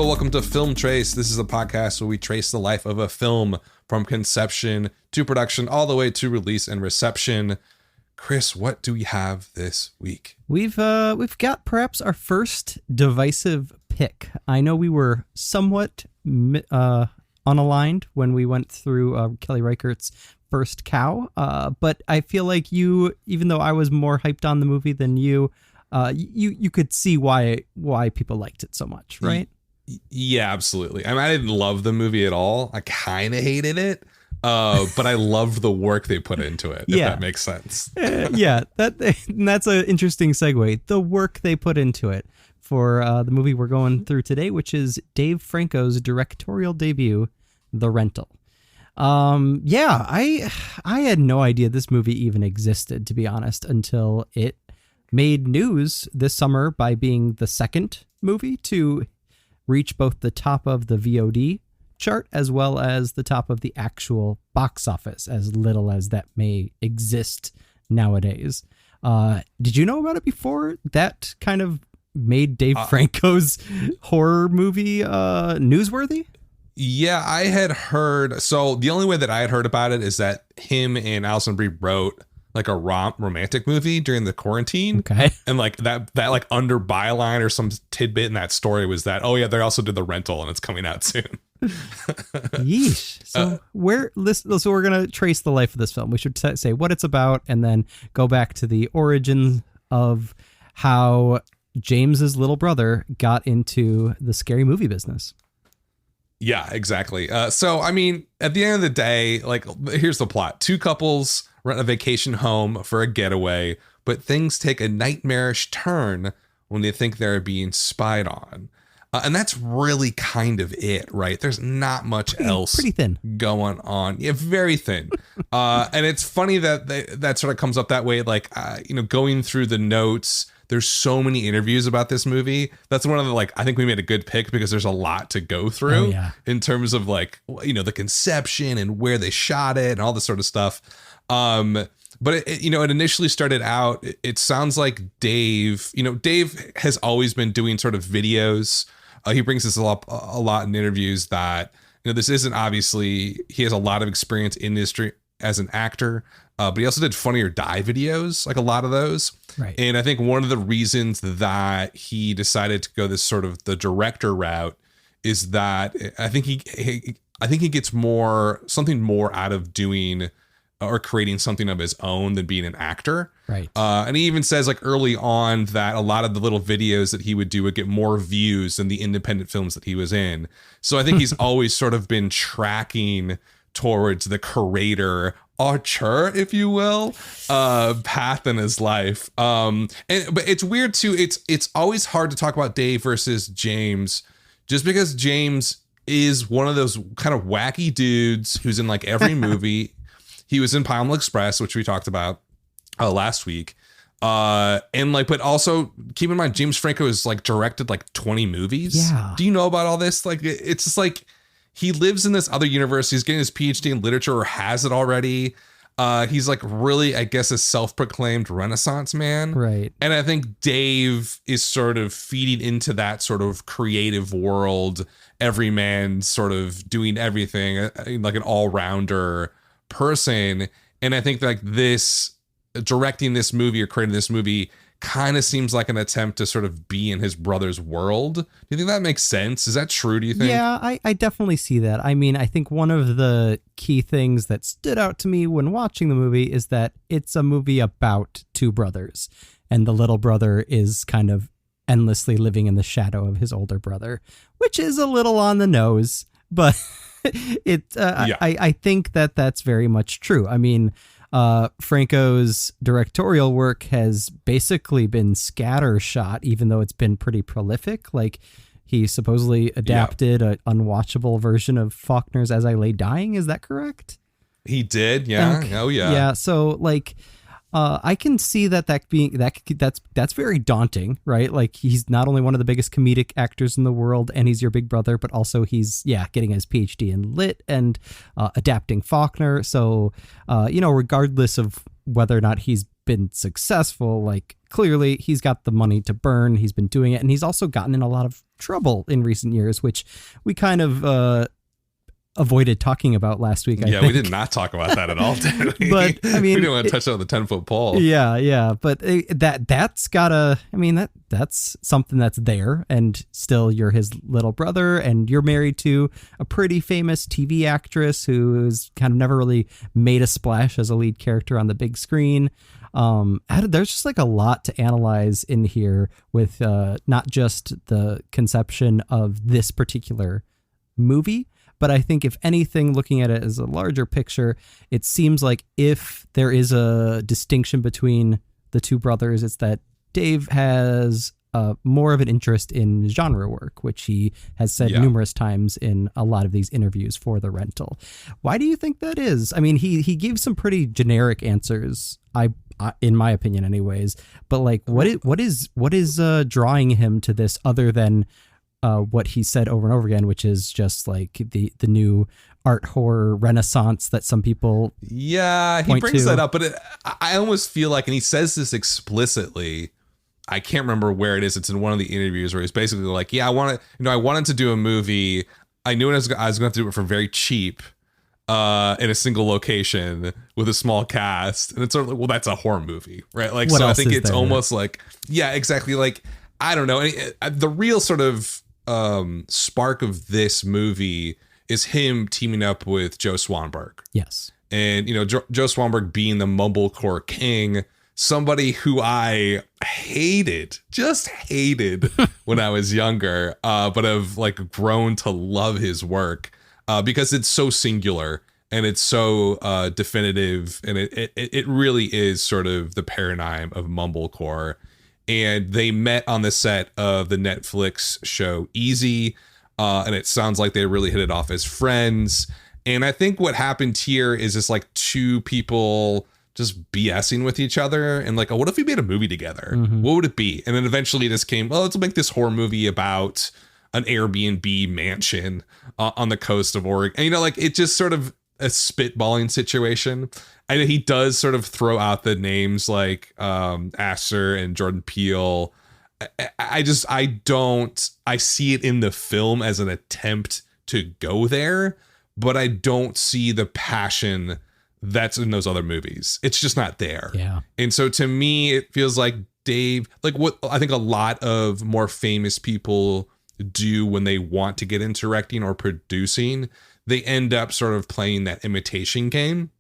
welcome to Film Trace. This is a podcast where we trace the life of a film from conception to production, all the way to release and reception. Chris, what do we have this week? We've got perhaps our first divisive pick. I know we were somewhat unaligned when we went through Kelly Reichardt's First Cow, but I feel like you, even though I was more hyped on the movie than you, you could see why people liked it so much, right? Yeah, absolutely. I mean, I didn't love the movie at all. I kind of hated it, but I loved the work they put into it, if that makes sense. Yeah, that's an interesting segue. The work they put into it for the movie we're going through today, which is Dave Franco's directorial debut, The Rental. I had no idea this movie even existed, to be honest, until it made news this summer by being the second movie to reach both the top of the VOD chart as well as the top of the actual box office, as little as that may exist nowadays. Did you know about it before that kind of made Dave Franco's horror movie newsworthy? Yeah, I had heard. So the only way that I had heard about it is that him and Alison Brie wrote like a romantic movie during the quarantine. Okay. And like that like under byline or some tidbit in that story was that, oh yeah, they also did The Rental and it's coming out soon. Yeesh. So we're going to trace the life of this film. We should say what it's about and then go back to the origin of how James's little brother got into the scary movie business. Yeah, exactly. So, I mean, at the end of the day, like, here's the plot. Two couples rent a vacation home for a getaway, but things take a nightmarish turn when they think they're being spied on. And that's really kind of it, right? There's not much else pretty thin going on. Yeah, very thin. And it's funny that that sort of comes up that way. Like, going through the notes, there's so many interviews about this movie. That's one of the, like, I think we made a good pick because there's a lot to go through in terms of like, the conception and where they shot it and all this sort of stuff. But it initially started out, it sounds like Dave has always been doing sort of videos. He brings this up a lot in interviews that, this isn't obviously, he has a lot of experience in the industry as an actor. But he also did Funny or Die videos, like a lot of those. Right. And I think one of the reasons that he decided to go this sort of the director route is that I think he gets something more out of doing or creating something of his own than being an actor. Right. And he even says like early on that a lot of the little videos that he would do would get more views than the independent films that he was in. So I think he's always sort of been tracking towards the creator archer, if you will, path in his life. But it's weird too. It's always hard to talk about Dave versus James, just because James is one of those kind of wacky dudes who's in like every movie. He was in Pineapple Express, which we talked about last week. And like, but also keep in mind, James Franco has like directed like 20 movies. Yeah. Do you know about all this? Like, it's just like, he lives in this other universe. He's getting his PhD in literature or has it already. He's like really, I guess, a self-proclaimed Renaissance man. Right. And I think Dave is sort of feeding into that sort of creative world, every man sort of doing everything, like an all-rounder person. And I think like this, directing this movie or creating this movie kind of seems like an attempt to sort of be in his brother's world. Do you think that makes sense? Is that true, do you think? Yeah, I definitely see that. I mean, I think one of the key things that stood out to me when watching the movie is that it's a movie about two brothers, and the little brother is kind of endlessly living in the shadow of his older brother, which is a little on the nose, but I think that that's very much true. I mean, Franco's directorial work has basically been scattershot, even though it's been pretty prolific. Like, he supposedly adapted an unwatchable version of Faulkner's As I Lay Dying. Is that correct? He did. Yeah. Oh yeah. Yeah. So like, I can see that's very daunting, right? Like, he's not only one of the biggest comedic actors in the world and he's your big brother, but also he's getting his PhD in lit and adapting Faulkner. So, regardless of whether or not he's been successful. Like, clearly he's got the money to burn. He's been doing it. And he's also gotten in a lot of trouble in recent years, which we kind of avoided talking about last week. I think. We did not talk about that at all, did we? But I mean, we didn't want to touch on the 10-foot pole. Yeah. But that's gotta, I mean, that's something that's there, and still you're his little brother, and you're married to a pretty famous TV actress who's kind of never really made a splash as a lead character on the big screen. There's just like a lot to analyze in here with not just the conception of this particular movie, but I think if anything, looking at it as a larger picture, it seems like if there is a distinction between the two brothers, it's that Dave has more of an interest in genre work, which he has said numerous times in a lot of these interviews for The Rental. Why do you think that is? I mean, he gave some pretty generic answers, in my opinion anyways, but like what is drawing him to this other than what he said over and over again, which is just like the new art horror renaissance that some people he brings that up, but I almost feel like, and he says this explicitly, I can't remember where it is, it's in one of the interviews where he's basically like, I wanted to do a movie, I knew I was going to have to do it for very cheap in a single location with a small cast, and it's sort of like, well, that's a horror movie, right? Like, so I think it's almost like, exactly, like, I don't know, the real sort of spark of this movie is him teaming up with Joe Swanberg. Yes. And, Joe Swanberg being the mumblecore king, somebody who I just hated when I was younger, but have like grown to love his work because it's so singular and it's so definitive, and it really is sort of the paradigm of mumblecore. And they met on the set of the Netflix show Easy, and it sounds like they really hit it off as friends. And I think what happened here is just like two people just BSing with each other, and like, what if we made a movie together? Mm-hmm. What would it be? And then eventually this came, let's make this horror movie about an Airbnb mansion on the coast of Oregon. And, like, it just sort of a spitballing situation. And he does sort of throw out the names like Asher and Jordan Peele. I see it in the film as an attempt to go there, but I don't see the passion that's in those other movies. It's just not there. Yeah. And so to me, it feels like Dave, like what I think a lot of more famous people do when they want to get into directing or producing, they end up sort of playing that imitation game.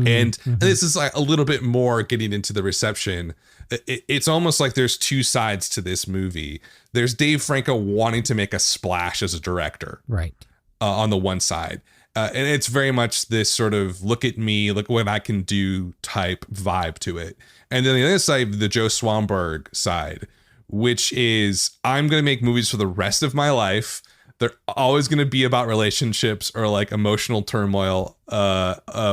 And this is like a little bit more getting into the reception. It's almost like there's two sides to this movie. There's Dave Franco wanting to make a splash as a director, right? On the one side. And it's very much this sort of look at me, look what I can do type vibe to it. And then the other side, the Joe Swanberg side, which is I'm going to make movies for the rest of my life. They're always going to be about relationships or like emotional turmoil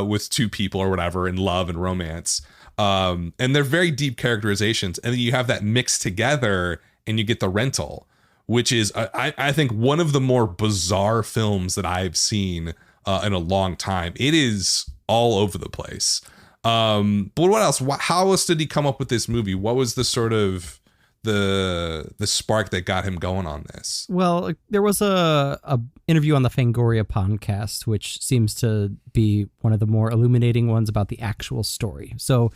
with two people or whatever, in love and romance. And they're very deep characterizations. And then you have that mixed together and you get The Rental, which is, I think, one of the more bizarre films that I've seen in a long time. It is all over the place. But what else? How else did he come up with this movie? What was the sort of the spark that got him going on this? Well, there was a interview on the Fangoria podcast, which seems to be one of the more illuminating ones about the actual story. So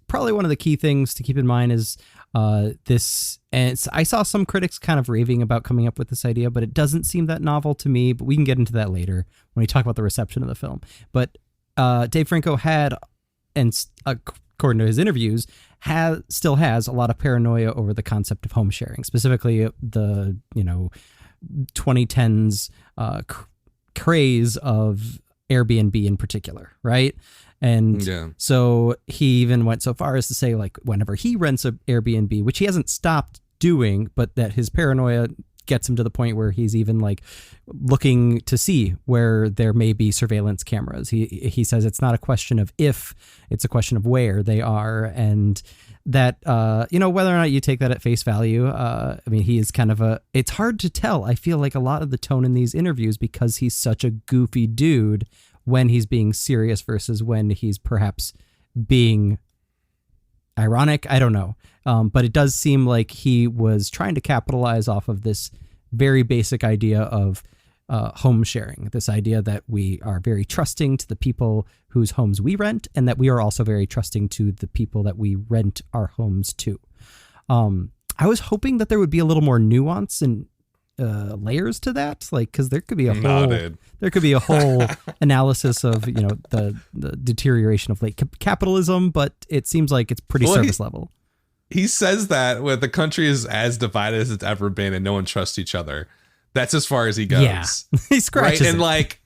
probably one of the key things to keep in mind is this, and I saw some critics kind of raving about coming up with this idea, but it doesn't seem that novel to me, but we can get into that later when we talk about the reception of the film. But Dave Franco had, and according to his interviews, still has a lot of paranoia over the concept of home sharing, specifically the 2010s craze of Airbnb in particular, right? And so he even went so far as to say, like, whenever he rents an Airbnb, which he hasn't stopped doing, but that his paranoia gets him to the point where he's even like looking to see where there may be surveillance cameras. He says it's not a question of if, it's a question of where they are. And that, whether or not you take that at face value, I mean, he is kind of it's hard to tell. I feel like a lot of the tone in these interviews, because he's such a goofy dude when he's being serious versus when he's perhaps being ironic. I don't know. But it does seem like he was trying to capitalize off of this very basic idea of home sharing, this idea that we are very trusting to the people whose homes we rent, and that we are also very trusting to the people that we rent our homes to. I was hoping that there would be a little more nuance and layers to that, like, because there could be a whole analysis of the deterioration of late capitalism, but it seems like it's pretty surface level. He says that when the country is as divided as it's ever been, and no one trusts each other. That's as far as he goes. Yeah, he scratches right? And it. like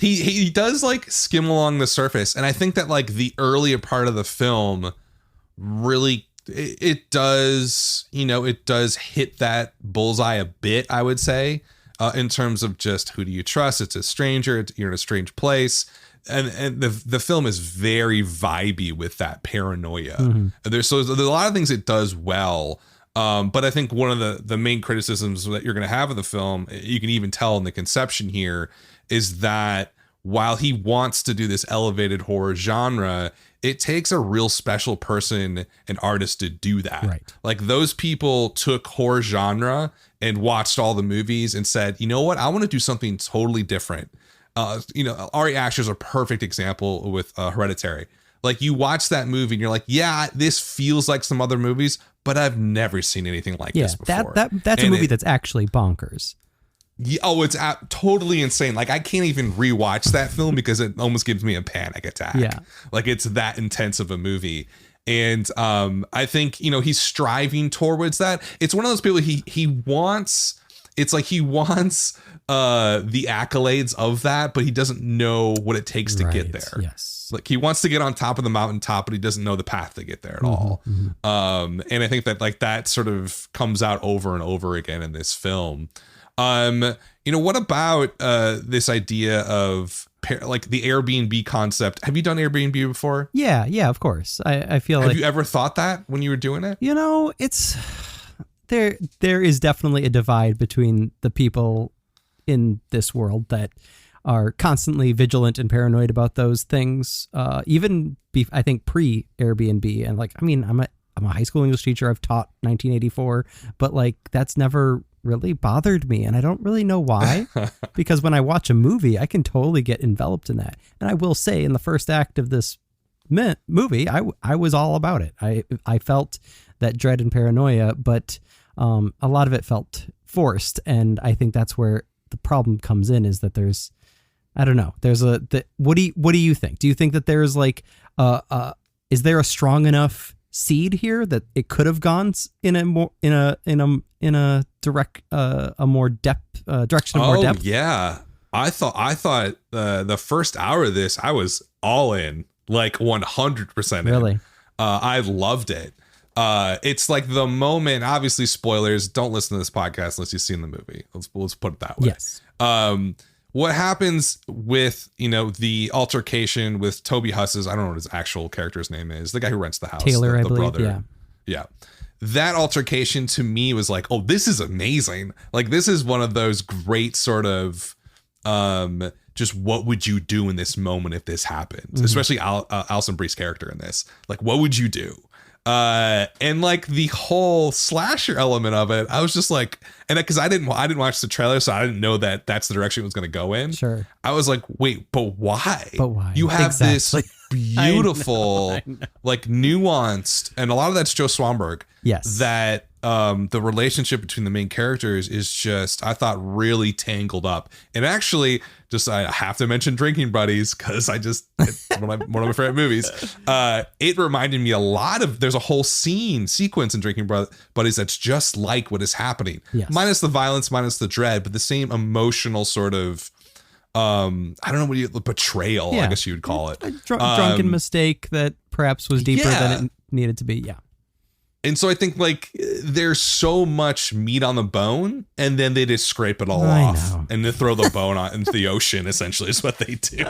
he does like skim along the surface, and I think that like the earlier part of the film really it does hit that bullseye a bit, I would say, in terms of just who do you trust? It's a stranger. You're in a strange place. And the film is very vibey with that paranoia. Mm-hmm. There's a lot of things it does well. But I think one of the main criticisms that you're going to have of the film, you can even tell in the conception here, is that while he wants to do this elevated horror genre, it takes a real special person and artist to do that. Right. Like those people took horror genre and watched all the movies and said, you know what, I want to do something totally different. Ari Aster's a perfect example with Hereditary. Like you watch that movie and you're like, yeah, this feels like some other movies, but I've never seen anything like this before. That's a movie that's actually bonkers. Yeah, it's totally insane. Like I can't even rewatch that film because it almost gives me a panic attack. Yeah, like it's that intense of a movie. And I think he's striving towards that. It's one of those people he wants. It's like he wants the accolades of that, but he doesn't know what it takes to get there. Yes. Like he wants to get on top of the mountaintop, but he doesn't know the path to get there at all. Mm-hmm. And I think that like that sort of comes out over and over again in this film. What about this idea of like the Airbnb concept? Have you done Airbnb before? Yeah, of course. I feel Have you ever thought that when you were doing it? It's there is definitely a divide between the people in this world that are constantly vigilant and paranoid about those things. I think pre Airbnb, and like, I mean, I'm a high school English teacher. I've taught 1984, but like that's never really bothered me, and I don't really know why. Because when I watch a movie, I can totally get enveloped in that. And I will say, in the first act of this movie, I was all about it. I felt that dread and paranoia, but a lot of it felt forced, and I think that's where the problem comes in, is that there's, I don't know, what do you think? Do you think that there's like is there a strong enough seed here that it could have gone in a more direct a more depth direction of more depth? Yeah, I thought the first hour of this I was all in, like 100%. Really, I loved it. It's like the moment, obviously spoilers, don't listen to this podcast unless you've seen the movie. Let's put it that way. Yes. What happens with, the altercation with Toby Huss's, I don't know what his actual character's name is, the guy who rents the house. Taylor, the I believe. brother. Yeah. That altercation to me was like, oh, this is amazing. Like, this is one of those great sort of, just what would you do in this moment if this happened? Mm-hmm. Especially Alison Brie's character in this. Like, what would you do? And like the whole slasher element of it, I was just like, and because I didn't watch the trailer, so I didn't know that that's the direction it was going to go in. Sure. I was like, wait, but why? You have exactly. this beautiful, I know. Like nuanced, and a lot of that's Joe Swanberg. Yes. That the relationship between the main characters is just, I thought, really tangled up. And actually, just I have to mention Drinking Buddies, because it's one of my favorite movies. It reminded me a lot of, there's a whole sequence in Drinking Buddies that's just like what is happening. Yes. Minus the violence, minus the dread, but the same emotional sort of, I don't know, betrayal, I guess you would call it. A drunken mistake that perhaps was deeper than it needed to be. Yeah. And so I think like there's so much meat on the bone, and then they just scrape it all off and they throw the bone into the ocean, essentially is what they do.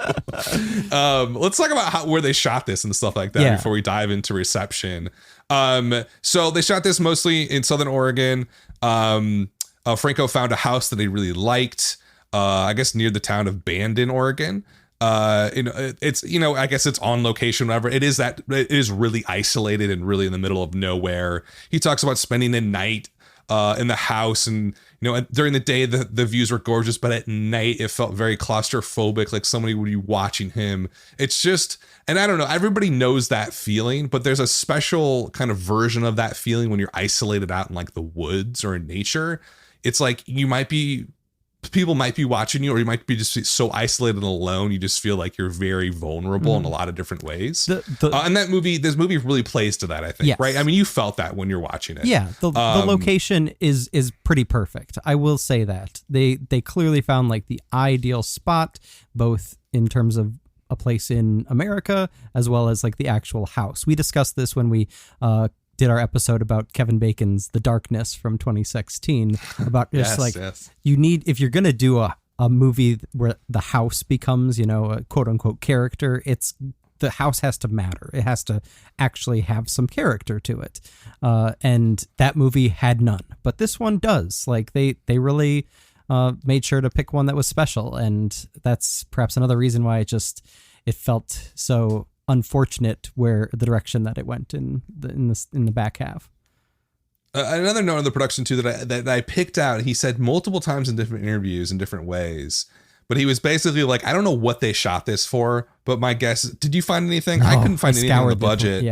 Let's talk about where they shot this and stuff like that before we dive into reception. So they shot this mostly in Southern Oregon. Franco found a house that he really liked, I guess near the town of Bandon, Oregon. It's, I guess it's on location, whatever. It is really isolated and really in the middle of nowhere. He talks about spending the night in the house, and during the day the views were gorgeous, but at night it felt very claustrophobic, like somebody would be watching him. It's just, and I don't know, everybody knows that feeling, but there's a special kind of version of that feeling when you're isolated out in like the woods or in nature. It's like people might be watching you, or you might be just so isolated and alone, you just feel like you're very vulnerable in a lot of different ways. And this movie really plays to that, I think. Yes. Right? I mean, you felt that when you're watching it. Yeah, the location is pretty perfect. I will say that they clearly found like the ideal spot, both in terms of a place in America as well as like the actual house. We discussed this when we did our episode about Kevin Bacon's The Darkness from 2016 about just you need, if you're going to do a movie where the house becomes, a quote unquote character, the house has to matter. It has to actually have some character to it. And that movie had none, but this one does. Like they really made sure to pick one that was special. And that's perhaps another reason why it felt so unfortunate where the direction that it went in the back half. Another note on the production too that I picked out, he said multiple times in different interviews in different ways, but he was basically like, I don't know what they shot this for, but my guess, did you find anything? I couldn't find anything on the budget.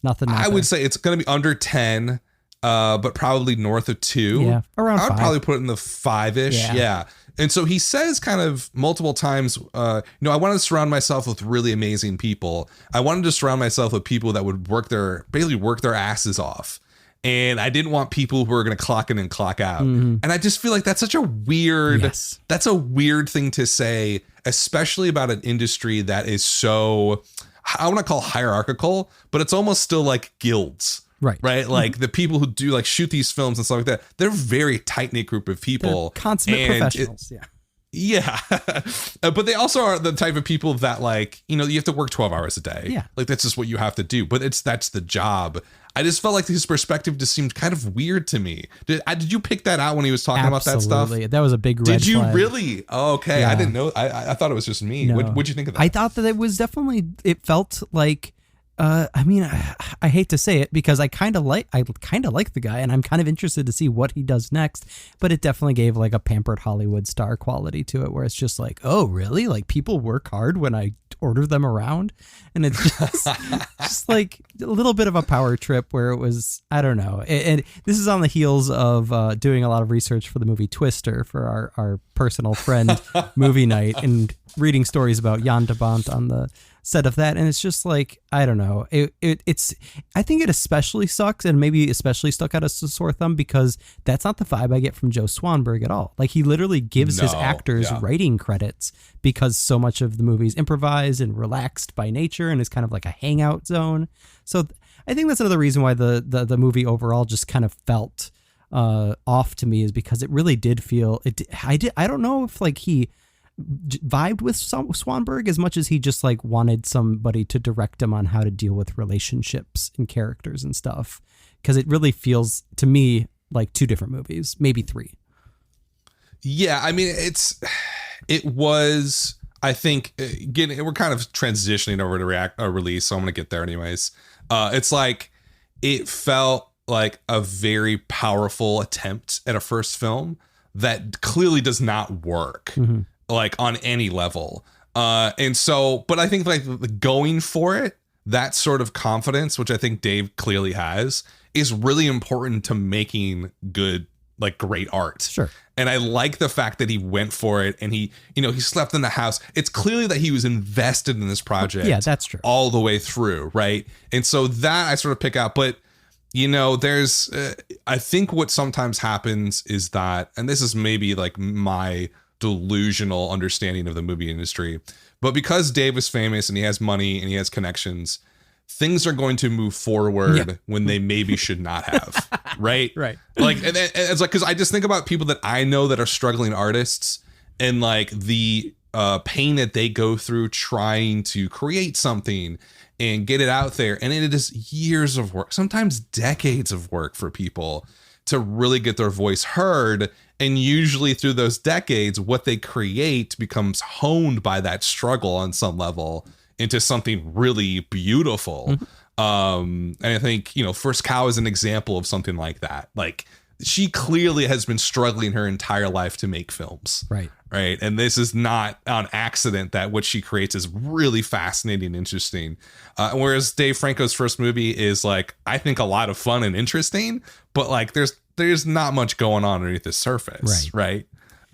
Nothing. I would say it's going to be under 10, but probably north of 2. Yeah, around 5. I would probably put it in the 5-ish. Yeah. And so he says kind of multiple times, I wanted to surround myself with really amazing people. I wanted to surround myself with people that would work their asses off. And I didn't want people who were going to clock in and clock out. Mm-hmm. And I just feel like that's such a weird, that's a weird thing to say, especially about an industry that is so, I want to call hierarchical, but it's almost still like guilds. Right. Like the people who do like shoot these films and stuff like that, they're a very tight knit group of people. They're consummate professionals. Yeah. But they also are the type of people that like, you have to work 12 hours a day. Yeah. Like that's just what you have to do. But that's the job. I just felt like his perspective just seemed kind of weird to me. Did you pick that out when he was talking about that stuff? Absolutely. That was a big red Did you flag. Really? Oh, okay. Yeah. I didn't know. I thought it was just me. No. What'd you think of that? I thought that it felt like, I hate to say it because I kind of like the guy and I'm kind of interested to see what he does next, but it definitely gave like a pampered Hollywood star quality to it where it's just like, oh really? Like people work hard when I order them around, and it's just like a little bit of a power trip where it was, I don't know. And this is on the heels of doing a lot of research for the movie Twister for our personal friend movie night and reading stories about Jan de Bont on the set of that, and it's just like, I don't know, it's I think it especially sucks and maybe especially stuck out as a sore thumb because that's not the vibe I get from Joe Swanberg at all. Like he literally gives his actors writing credits because so much of the movie's improvised and relaxed by nature and is kind of like a hangout zone. So I think that's another reason why the movie overall just kind of felt off to me, is because it really did feel I don't know if like he vibed with Swanberg as much as he just like wanted somebody to direct him on how to deal with relationships and characters and stuff, because it really feels to me like two different movies, maybe three. Yeah, I mean it was, I think, we're kind of transitioning over to release, so I'm gonna get there anyways. It's like it felt like a very powerful attempt at a first film that clearly does not work. Mm-hmm. Like on any level. And so, but I think like going for it, that sort of confidence, which I think Dave clearly has, is really important to making good, like great art. Sure. And I like the fact that he went for it and he slept in the house. It's clearly that he was invested in this project. Yeah, that's true. All the way through. Right. And so that I sort of pick out, but there's, I think what sometimes happens is that, and this is maybe like my delusional understanding of the movie industry, but because Dave is famous and he has money and he has connections, things are going to move forward when they maybe should not have. Right. Like, and it's like, because I just think about people that I know that are struggling artists and like the pain that they go through trying to create something and get it out there, and it is years of work, sometimes decades of work for people to really get their voice heard. And usually through those decades, what they create becomes honed by that struggle on some level into something really beautiful. And I think, First Cow is an example of something like that. Like, she clearly has been struggling her entire life to make films. Right. Right. And this is not on accident that what she creates is really fascinating and interesting. Whereas Dave Franco's first movie is like, I think a lot of fun and interesting, but like there's not much going on underneath the surface. Right.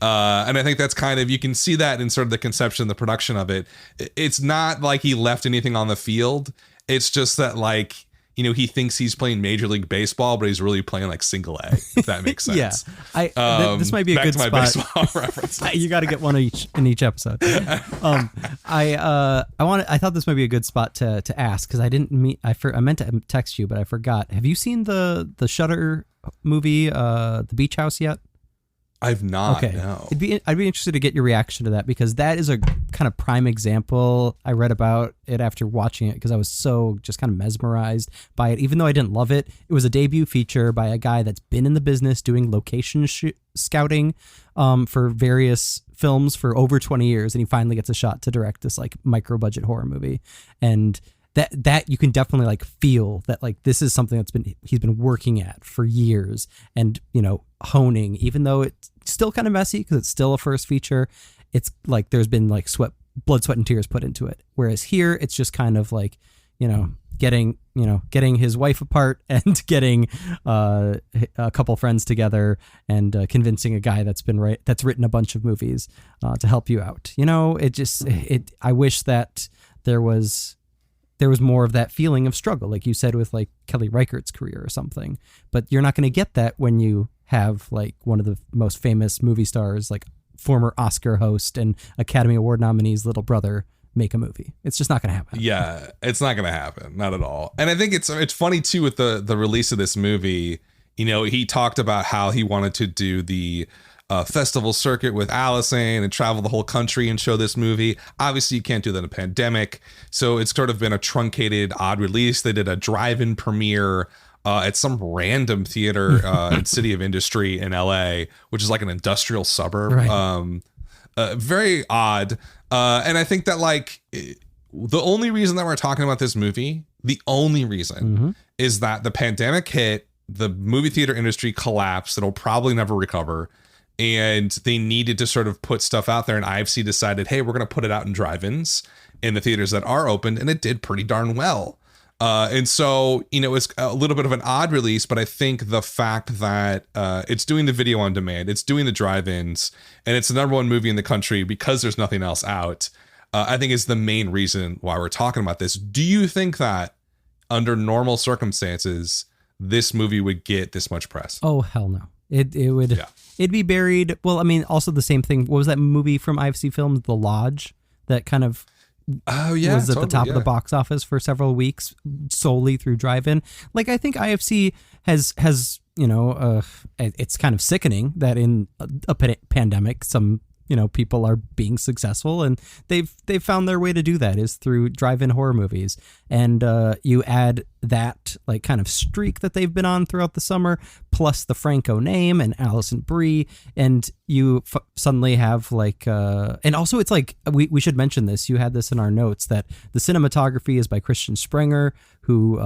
And I think that's kind of, you can see that in sort of the conception, the production of it. It's not like he left anything on the field. It's just that, like, he thinks he's playing Major League Baseball, but he's really playing like single A, if that makes sense. This might be a good spot. Baseball references. You got to get one in each episode. I thought this might be a good spot to ask, because I meant to text you, but I forgot. Have you seen the Shudder movie, The Beach House, yet? I've not. Okay. No. I'd be interested to get your reaction to that, because that is a kind of prime example. I read about it after watching it because I was so just kind of mesmerized by it. Even though I didn't love it, it was a debut feature by a guy that's been in the business doing location scouting for various films for over 20 years, and he finally gets a shot to direct this like micro budget horror movie. And that you can definitely like feel that like this is something he's been working at for years and honing, even though it's still kind of messy because it's still a first feature. It's like there's been like blood, sweat and tears put into it. Whereas here it's just kind of like, getting his wife apart and getting a couple friends together and convincing a guy that's written a bunch of movies to help you out. I wish that there was more of that feeling of struggle, like you said, with like Kelly Reichardt's career or something. But you're not going to get that when you have like one of the most famous movie stars, like former Oscar host and Academy Award nominee's little brother, make a movie. It's just not going to happen. Yeah, it's not going to happen. Not at all. And I think it's funny too with the release of this movie. He talked about how he wanted to do the festival circuit with Allison and travel the whole country and show this movie. Obviously, you can't do that in a pandemic, so it's sort of been a truncated, odd release. They did a drive-in premiere at some random theater in City of Industry in LA, which is like an industrial suburb. Right. Very odd. And I think that like the only reason that we're talking about this movie, the only reason is that the pandemic hit, the movie theater industry collapsed. It'll probably never recover. And they needed to sort of put stuff out there. And IFC decided, hey, we're going to put it out in drive-ins in the theaters that are open. And it did pretty darn well. And so, it's a little bit of an odd release, but I think the fact that it's doing the video on demand, it's doing the drive-ins, and it's the #1 movie in the country because there's nothing else out, I think is the main reason why we're talking about this. Do you think that under normal circumstances, this movie would get this much press? Oh, hell no. It would. Yeah. It'd be buried. Well, I mean, also the same thing. What was that movie from IFC Films, The Lodge, that kind of was at the top of the box office for several weeks solely through drive-in? Like, I think IFC has it's kind of sickening that in a pandemic, some people are being successful, and they've found their way to do that is through drive-in horror movies. And you add that like kind of streak that they've been on throughout the summer, plus the Franco name and Alison Brie, and you suddenly have like and also it's like we should mention this. You had this in our notes that the cinematography is by Christian Sprenger, who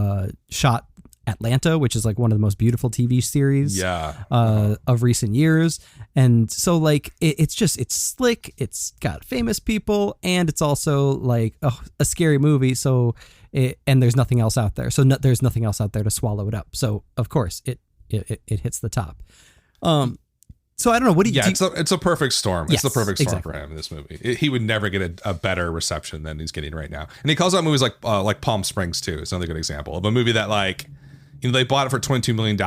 shot Atlanta, which is like one of the most beautiful TV series of recent years. And so like it's slick, it's got famous people, and it's also like a scary movie. So and there's nothing else out there. So there's nothing else out there to swallow it up. So of course it hits the top. So I don't know. What do you? Yeah, it's a perfect storm. Yes, it's the perfect storm exactly. for him in this movie. He would never get a better reception than he's getting right now. And he calls out movies like Palm Springs too. It's another good example of a movie that like, they bought it for $22 million.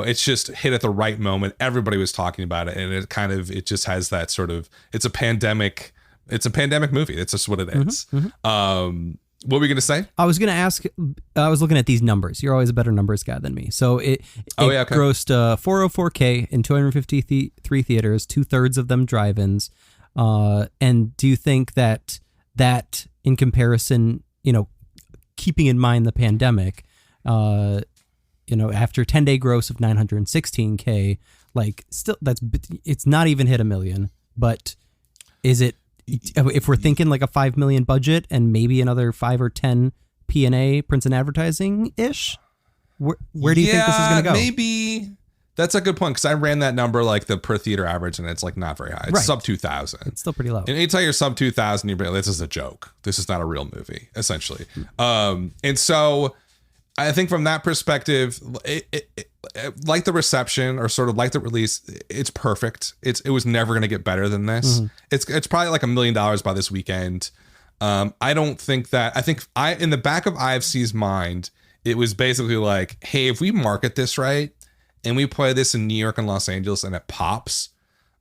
It's just hit at the right moment. Everybody was talking about it, and it just has that sort of, it's a pandemic movie. That's just what it is. What were we going to say? I was going to ask, I was looking at these numbers. You're always a better numbers guy than me. So it grossed $404K in 253 theaters, 2/3 of them drive-ins. And do you think that in comparison, keeping in mind the pandemic, after 10-day gross of $916K, Like, still, it's not even hit $1 million, but is it, if we're thinking like a $5 million budget and maybe another 5 or 10 P&A, prints and advertising ish, where do you think this is going to go? Maybe that's a good point, because I ran that number, like the per theater average, and it's like not very high. It's sub 2,000. It's still pretty low. And anytime you're sub 2,000, you're like, this is a joke. This is not a real movie, essentially. And so I think from that perspective, it, like the reception, or sort of like the release, it's perfect. It was never going to get better than this. It's probably like $1 million by this weekend. I don't think that, I think in the back of IFC's mind, it was basically like, hey, if we market this right and we play this in New York and Los Angeles and it pops,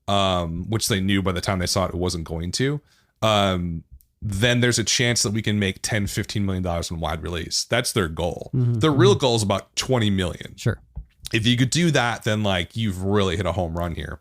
which they knew by the time they saw it wasn't going to, then there's a chance that we can make $10-15 million in wide release. That's their goal. Their real goal is about 20 million. Sure. If you could do that, then like you've really hit a home run here.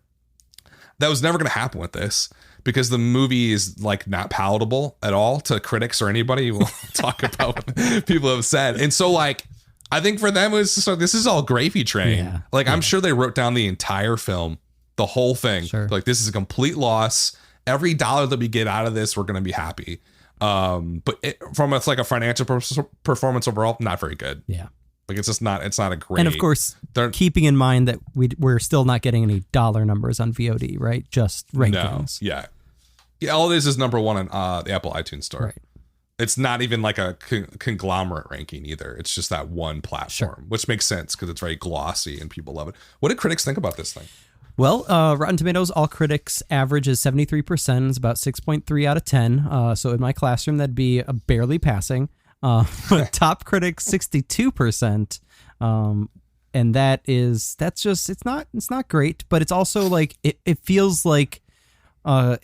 That was never going to happen with this, because the movie is like not palatable at all to critics or anybody. We'll talk about what people have said. And so like, I think for them, this is all gravy train. Yeah. Like I'm sure they wrote down the entire film, the whole thing. Sure. Like, this is a complete loss. Every dollar that we get out of this, we're going to be happy. But from like a financial performance overall, not very good. Yeah. Like it's not a great. And of course, keeping in mind that we're still not getting any dollar numbers on VOD, right? Just rankings. No. Yeah. All it is number one on the Apple iTunes store. Right. It's not even like a conglomerate ranking either. It's just that one platform, which makes sense because it's very glossy and people love it. What did critics think about this thing? Well, Rotten Tomatoes, all critics average is 73%. It's about 6.3 out of 10. So in my classroom, that'd be a barely passing. But top critics, 62%. And it's not great, but it's also like, it feels like the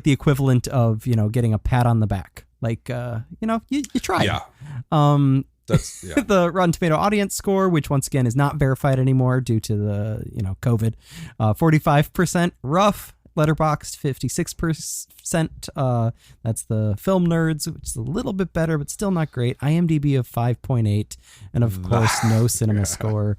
equivalent of, getting a pat on the back. Like, you tried. Yeah. The Rotten Tomato audience score, which once again is not verified anymore due to the, COVID, 45% rough. Letterboxd 56%. That's the Film Nerds, which is a little bit better, but still not great. IMDb of 5.8, and of course, no cinema score.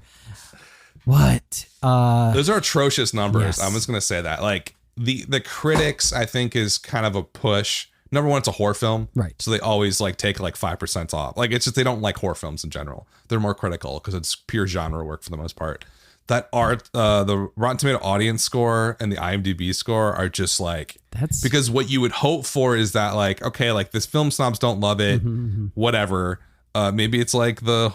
What? Those are atrocious numbers. Yes. I'm just gonna say that. Like the critics, I think, is kind of a push. Number one, it's a horror film, right? So they always like take like 5% off. Like it's just they don't like horror films in general. They're more critical because it's pure genre work for the most part. That the Rotten Tomato audience score and the IMDb score are just like, that's because what you would hope for is that like, okay, like this film snobs don't love it, whatever. Maybe it's like the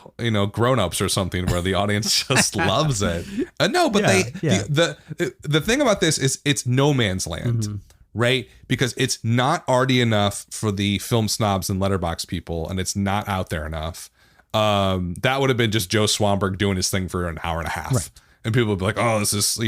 Grown-Ups or something where the audience just loves it. No, but the thing about this is it's no man's land, right? Because it's not arty enough for the film snobs and letterbox people, and it's not out there enough. That would have been just Joe Swanberg doing his thing for an hour and a half. Right. And people would be like, oh, this is,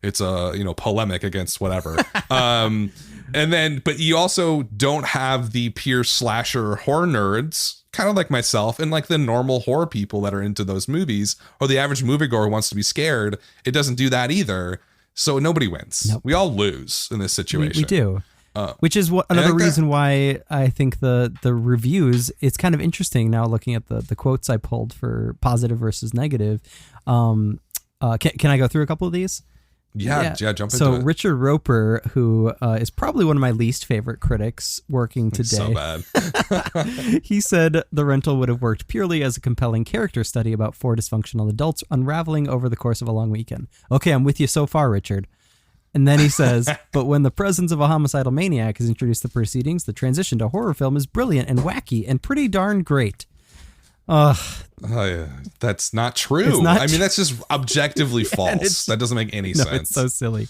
it's a, polemic against whatever. And then, but you also don't have the pure slasher horror nerds, kind of like myself, and like the normal horror people that are into those movies, or the average moviegoer who wants to be scared. It doesn't do that either. So nobody wins. Nope. We all lose in this situation. We do. Which is another reason why I think the reviews, it's kind of interesting now looking at the quotes I pulled for positive versus negative. Can I go through a couple of these? Yeah, jump into it. So Richard Roper, who is probably one of my least favorite critics working today. So bad. He said the rental would have worked purely as a compelling character study about 4 dysfunctional adults unraveling over the course of a long weekend. Okay, I'm with you so far, Richard. And then he says, but when the presence of a homicidal maniac is introduced to the proceedings, the transition to horror film is brilliant and wacky and pretty darn great. That's not true. I mean, that's just objectively false. That doesn't make any sense. It's so silly.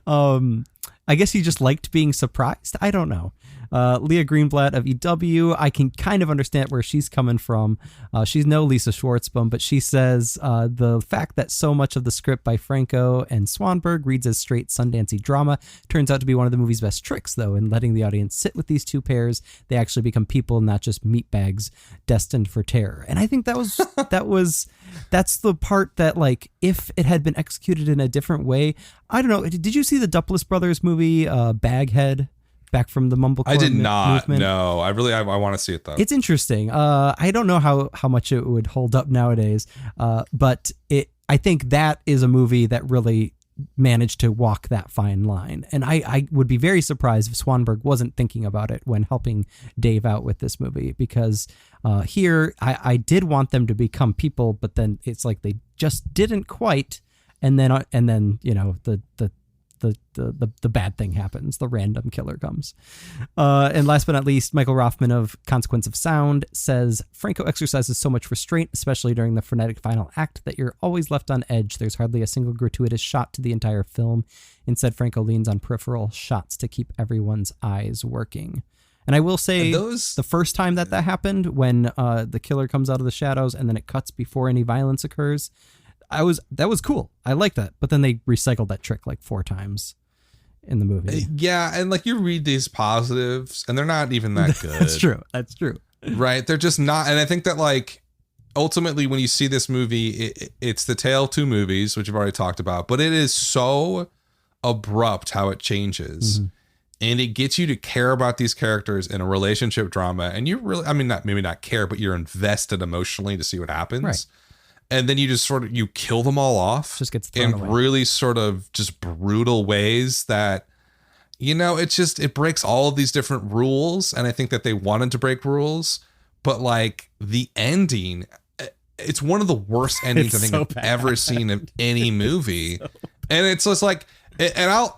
I guess he just liked being surprised. I don't know. Leah Greenblatt of EW, I can kind of understand where she's coming from. She's no Lisa Schwartzbaum, but she says the fact that so much of the script by Franco and Swanberg reads as straight Sundancey drama turns out to be one of the movie's best tricks, though, in letting the audience sit with these two pairs. They actually become people, not just meatbags destined for terror. And I think that's the part that, like, if it had been executed in a different way, I don't know. Did you see the Duplass Brothers movie, Baghead? Back from the mumblecore I did not. movement. No, I want to see it though. It's interesting. I don't know how much it would hold up nowadays, but I think that is a movie that really manage to walk that fine line. And I would be very surprised if Swanberg wasn't thinking about it when helping Dave out with this movie, because here I did want them to become people, but then it's like they just didn't quite. And then you know, the bad thing happens. The random killer comes. And last but not least, Michael Rothman of Consequence of Sound says, Franco exercises so much restraint, especially during the frenetic final act, that you're always left on edge. There's hardly a single gratuitous shot to the entire film. Instead, Franco leans on peripheral shots to keep everyone's eyes working. And I will say, the first time that happened, when the killer comes out of the shadows and then it cuts before any violence occurs, that was cool. I like that. But then they recycled that trick like 4 times in the movie. Yeah, and like you read these positives and they're not even that good. That's true. Right? They're just not. And I think that like ultimately when you see this movie, it's the tale of 2 movies, which you've already talked about, but it is so abrupt how it changes. Mm-hmm. And it gets you to care about these characters in a relationship drama. And you really, I mean, maybe not care, but you're invested emotionally to see what happens. Right. And then you just sort of, you kill them all off. Just gets thrown away. Really sort of just brutal ways that, you know, it breaks all of these different rules. And I think that they wanted to break rules, but like the ending, it's one of the worst endings I think I've ever seen in any movie. And it's just like, and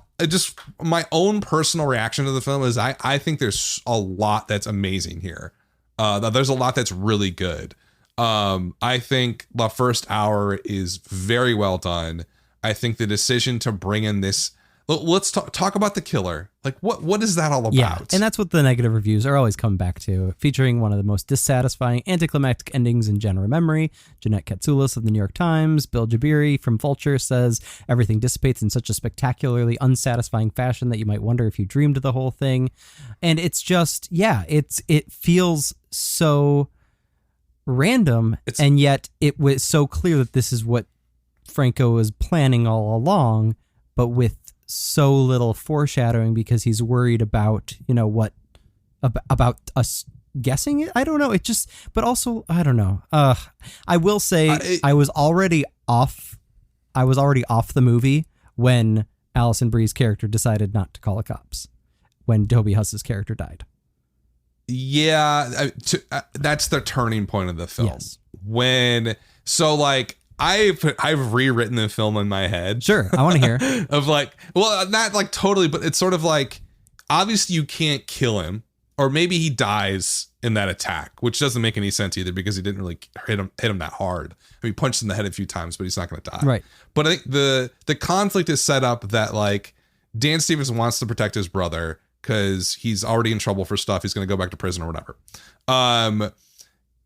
my own personal reaction to the film is I think there's a lot that's amazing here. There's a lot that's really good. I think the first hour is very well done. I think the decision to bring in this, let's talk about the killer. Like what is that all about? Yeah, and that's what the negative reviews are always coming back to, featuring one of the most dissatisfying anticlimactic endings in genre memory. Jeanette Katsoulis of the New York Times, Bill Jabiri from Vulture says everything dissipates in such a spectacularly unsatisfying fashion that you might wonder if you dreamed the whole thing. And it's just, it feels so random, and yet it was so clear that this is what Franco was planning all along, but with so little foreshadowing because he's worried about, you know, what about us guessing it. I don't know. It just, but also, I don't know. I will say I was already off the movie when Alison Brie's character decided not to call the cops when Toby Huss's character died. Yeah, that's the turning point of the film. Yes. I've rewritten the film in my head. Sure, I want to hear. Of like, well, not like totally, but it's sort of like, obviously you can't kill him, or maybe he dies in that attack, which doesn't make any sense either because he didn't really hit him that hard. I mean, he punched him in the head a few times, but he's not going to die. Right. But I think the conflict is set up that like Dan Stevens wants to protect his brother because he's already in trouble for stuff. He's going to go back to prison or whatever.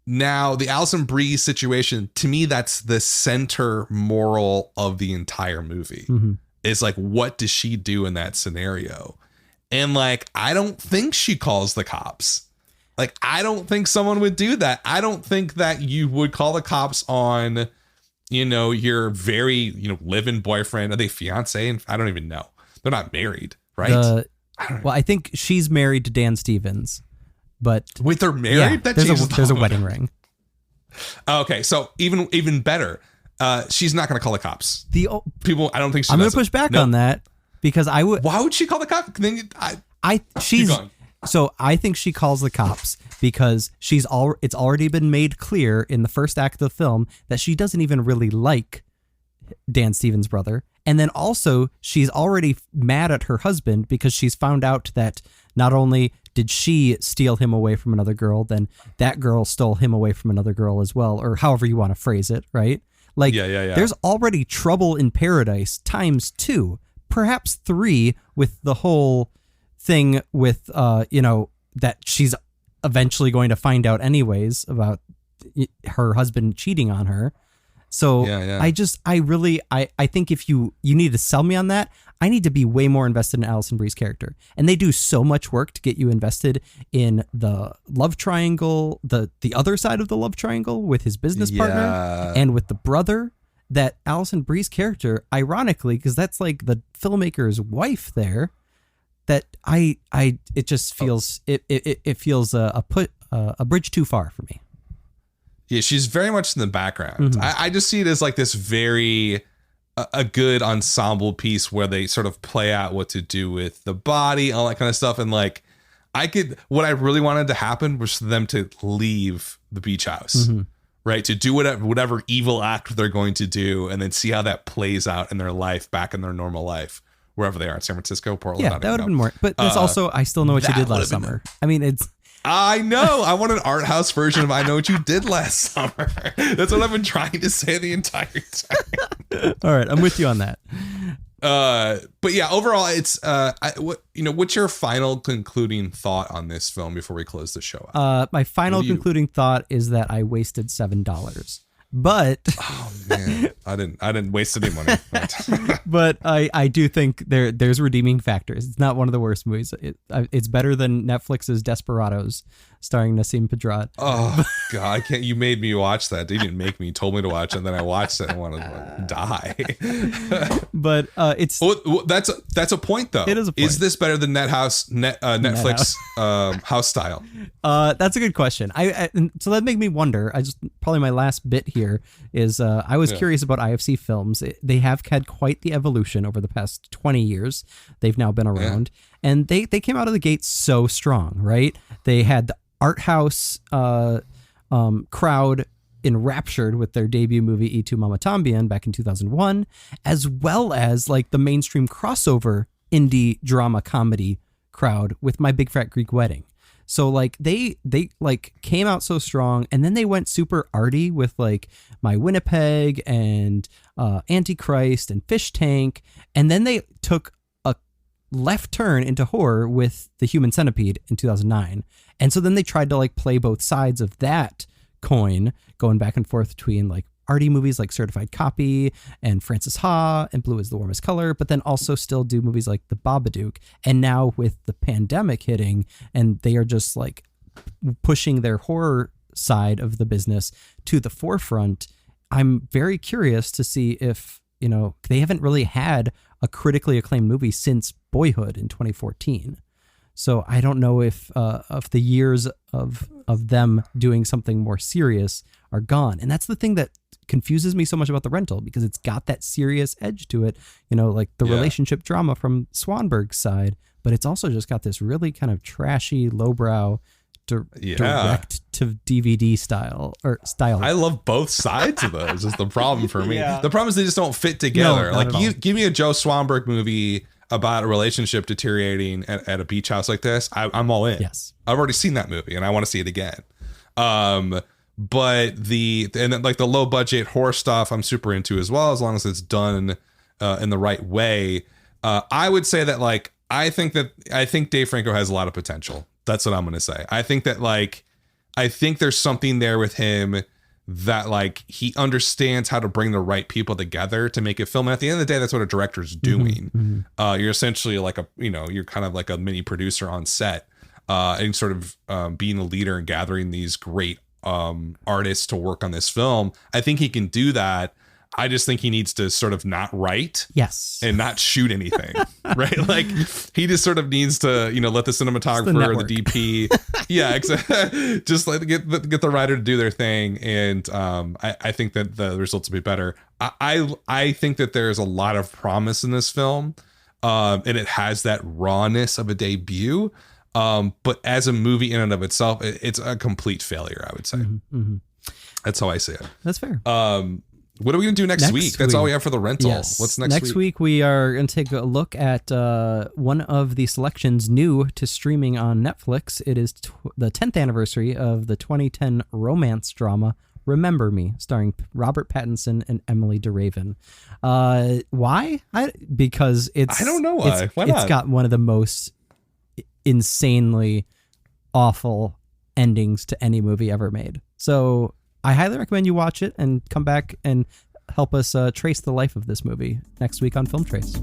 Now, the Alison Brie situation, to me, that's the center moral of the entire movie. Mm-hmm. It's like, what does she do in that scenario? And like, I don't think she calls the cops. Like, I don't think someone would do that. I don't think that you would call the cops on, you know, your very, you know, live-in boyfriend. Are they fiance? I don't even know. They're not married, right? I think she's married to Dan Stevens. But wait, they're married? Yeah, there's a wedding ring. Okay, so even better. She's not going to call the cops. People, I don't think she. I'm going to push back on that because I would. Why would she call the cops? So I think she calls the cops because it's already been made clear in the first act of the film that she doesn't even really like Dan Stevens' brother, and then also she's already mad at her husband because she's found out that not only did she steal him away from another girl, then that girl stole him away from another girl as well, or however you want to phrase it, right? Like, there's already trouble in paradise times 2, perhaps 3, with the whole thing with, that she's eventually going to find out anyways about her husband cheating on her. So I think if you need to sell me on that, I need to be way more invested in Alison Brie's character. And they do so much work to get you invested in the love triangle, the other side of the love triangle with his business partner and with the brother, that Alison Brie's character, ironically, because that's like the filmmaker's wife there, that it just feels it feels a bridge too far for me. Yeah, she's very much in the background. Mm-hmm. I just see it as like this very a good ensemble piece where they sort of play out what to do with the body, all that kind of stuff. And like, what I really wanted to happen was for them to leave the beach house, right? To do whatever evil act they're going to do, and then see how that plays out in their life, back in their normal life, wherever they are, in San Francisco, Portland. Yeah, that would have been more. But there's also, I Still Know What You Did Last Summer. I mean, I know. I want an art house version of I Know What You Did Last Summer. That's what I've been trying to say the entire time. All right, I'm with you on that. But yeah, overall, it's what's your final concluding thought on this film before we close the show out? My final concluding thought is that I wasted $7. But oh man, I didn't waste any money. But I do think there's redeeming factors. It's not one of the worst movies. It's better than Netflix's Desperados, starring Nassim Pedrad. Oh God, I can't. You made me watch that. You didn't make me. You told me to watch it, and then I watched it and wanted to die. But it's that's a point though. It is a point. Is this better than Netflix house style? That's a good question. So that made me wonder. Probably my last bit here is I was curious about IFC films. They have had quite the evolution over the past 20 years. They've now been around, and they came out of the gate so strong, right? They had the art house crowd enraptured with their debut movie E Tu Mama Tambien back in 2001, as well as like the mainstream crossover indie drama comedy crowd with My Big Fat Greek Wedding. So like they like came out so strong, and then they went super arty with like My Winnipeg and Antichrist and Fish Tank, and then they took a left turn into horror with The Human Centipede in 2009. And so then they tried to like play both sides of that coin, going back and forth between like arty movies like Certified Copy and Francis Ha and Blue is the Warmest Color, but then also still do movies like The Babadook. And now with the pandemic hitting, and they are just like pushing their horror side of the business to the forefront, I'm very curious to see if, they haven't really had a critically acclaimed movie since Boyhood in 2014. So I don't know if the years of them doing something more serious are gone. And that's the thing that confuses me so much about The Rental, because it's got that serious edge to it, like the relationship drama from Swanberg's side, but it's also just got this really kind of trashy, lowbrow, direct to DVD style. I love both sides of those is the problem for me. The problem is they just don't fit together. No, like give me a Joe Swanberg movie about a relationship deteriorating at a beach house like this, I'm all in. Yes. I've already seen that movie and I want to see it again. But then like the low budget horror stuff I'm super into as well, as long as it's done in the right way. I would say that like I think Dave Franco has a lot of potential. That's what I'm going to say. I think there's something there with him that like he understands how to bring the right people together to make a film. And at the end of the day, that's what a director's doing. Mm-hmm. You're essentially like you're kind of like a mini producer on set, and sort of being a leader and gathering these great artists to work on this film. I think he can do that. I just think he needs to sort of not write, and not shoot anything, right? Like he just sort of needs to, let the cinematographer or the DP, exactly, just like get the writer to do their thing, and I think that the results will be better. I think that there's a lot of promise in this film, and it has that rawness of a debut, but as a movie in and of itself, it's a complete failure, I would say. Mm-hmm. That's how I see it. That's fair. What are we going to do next week? That's all we have for The Rental. Yes. What's next week? Next week, we are going to take a look at one of the selections new to streaming on Netflix. It is the 10th anniversary of the 2010 romance drama Remember Me, starring Robert Pattinson and Emily DeRaven. Why? Because it's... I don't know why. Why not? It's got one of the most insanely awful endings to any movie ever made. So... I highly recommend you watch it and come back and help us trace the life of this movie next week on Film Trace.